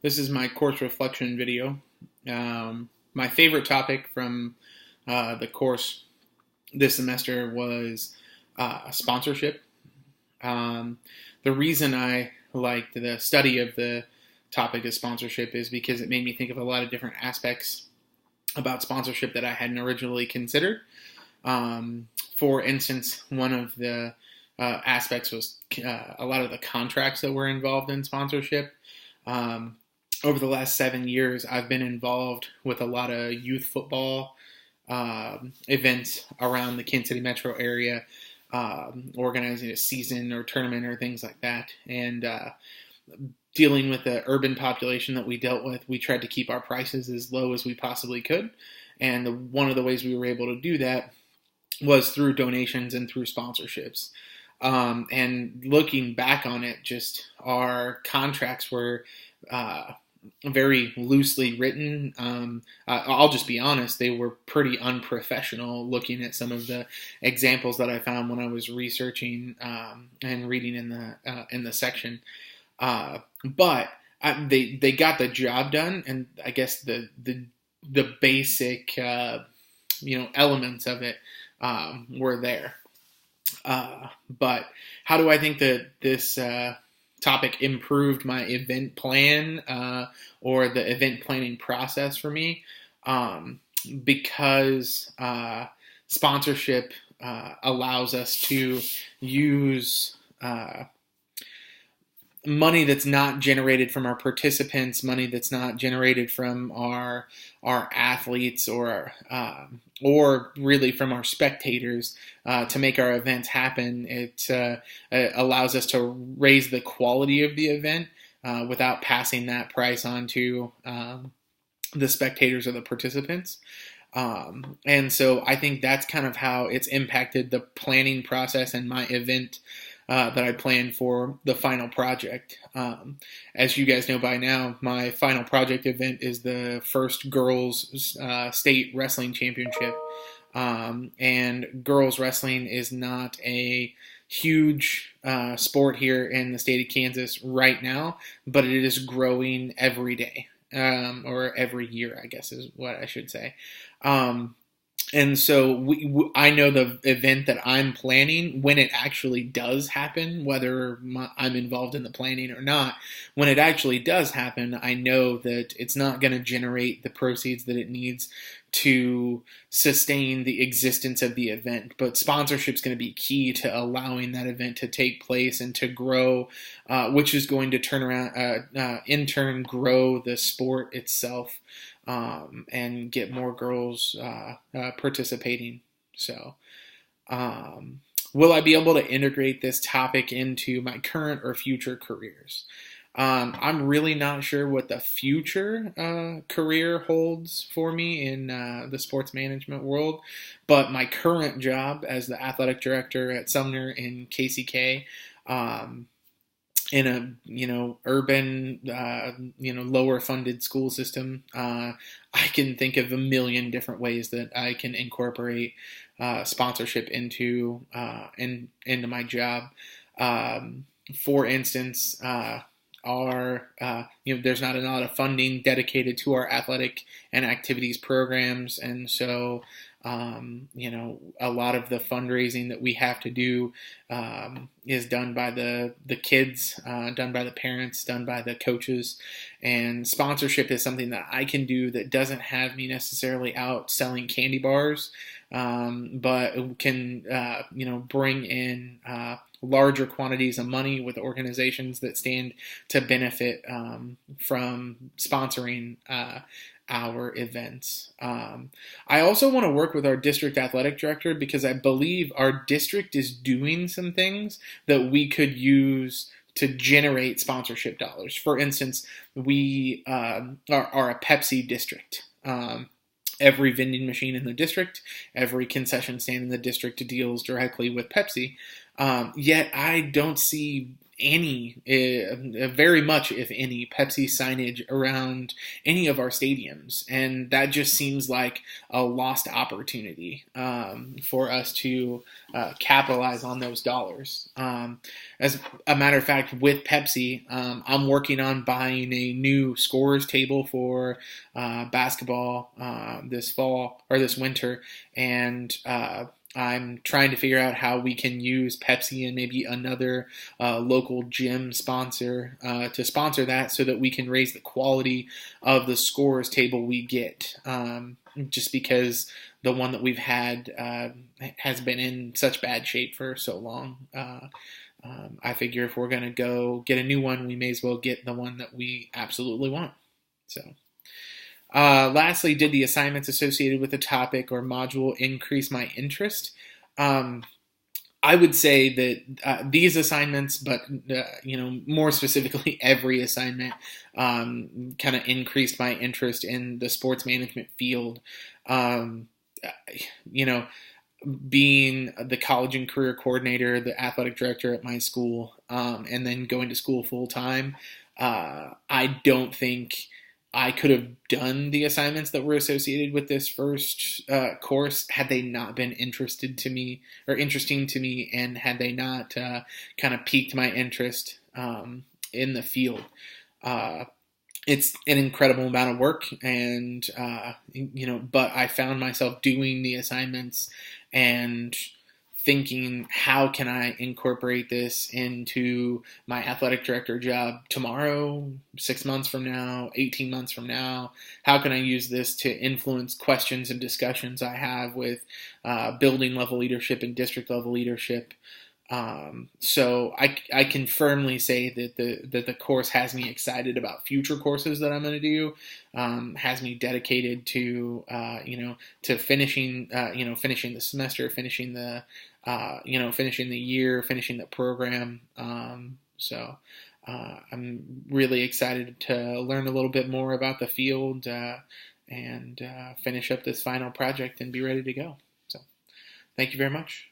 This is my course reflection video. My favorite topic from the course this semester was sponsorship. Um, the reason I liked the study of the topic of sponsorship is because it made me think of a lot of different aspects about sponsorship that I hadn't originally considered. For instance, one of the aspects was a lot of the contracts that were involved in sponsorship. Um, Over the last 7 years, I've been involved with a lot of youth football events around the Kansas City metro area, organizing a season or tournament or things like that. And dealing with the urban population that we dealt with, we tried to keep our prices as low as we possibly could. And one of the ways we were able to do that was through donations and through sponsorships. And looking back on it, just our contracts were very loosely written. I'll just be honest, they were pretty unprofessional looking at some of the examples that I found when I was researching and reading in the section. But they got the job done, and I guess the basic elements of it were there. But how do I think that this topic improved my event plan or the event planning process for me? Because sponsorship allows us to use money that's not generated from our participants, money that's not generated from our athletes or really from our spectators to make our events happen. It allows us to raise the quality of the event without passing that price on to the spectators or the participants. And so I think that's kind of how it's impacted the planning process and my event that I planned for the final project. As you guys know by now, my final project event is the first girls state wrestling championship. And girls wrestling is not a huge sport here in the state of Kansas right now, but it is growing every day, or every year, I guess is what I should say. And so I know the event that I'm planning, when it actually does happen, whether I'm involved in the planning or not, when it actually does happen, I know that it's not going to generate the proceeds that it needs to sustain the existence of the event. But sponsorship is going to be key to allowing that event to take place and to grow, which is going to turn around, in turn, grow the sport itself. And get more girls participating. So, will I be able to integrate this topic into my current or future careers? I'm really not sure what the future career holds for me in the sports management world, but my current job as the athletic director at Sumner in KCK, in a urban lower funded school system, I can think of a million different ways that I can incorporate sponsorship into my job. For instance, there's not a lot of funding dedicated to our athletic and activities programs, and so a lot of the fundraising that we have to do is done by the kids, done by the parents, done by the coaches. And sponsorship is something that I can do that doesn't have me necessarily out selling candy bars, but can bring in larger quantities of money with organizations that stand to benefit from sponsoring our events. I also want to work with our district athletic director because I believe our district is doing some things that we could use to generate sponsorship dollars. For instance, we are a Pepsi district. Every vending machine in the district, every concession stand in the district deals directly with Pepsi. Yet I don't see any, very much, if any, Pepsi signage around any of our stadiums. And that just seems like a lost opportunity for us to capitalize on those dollars. As a matter of fact, with Pepsi, I'm working on buying a new scores table for basketball this fall or this winter, and I'm trying to figure out how we can use Pepsi and maybe another local gym sponsor to sponsor that, so that we can raise the quality of the scores table we get. Just because the one that we've had has been in such bad shape for so long. I figure if we're going to go get a new one, we may as well get the one that we absolutely want. So, lastly, did the assignments associated with the topic or module increase my interest? I would say that these assignments, but more specifically, every assignment kind of increased my interest in the sports management field. Being the college and career coordinator, the athletic director at my school, and then going to school full time, I don't think I could have done the assignments that were associated with this first course had they not been interesting to me, and had they not kind of piqued my interest in the field. It's an incredible amount of work, and but I found myself doing the assignments and thinking, how can I incorporate this into my athletic director job tomorrow, 6 months from now, 18 months from now? How can I use this to influence questions and discussions I have with building level leadership and district level leadership? So I can firmly say that the course has me excited about future courses that I'm going to do, has me dedicated to to finishing the semester, finishing the year, finishing the program. So I'm really excited to learn a little bit more about the field and finish up this final project and be ready to go. So thank you very much.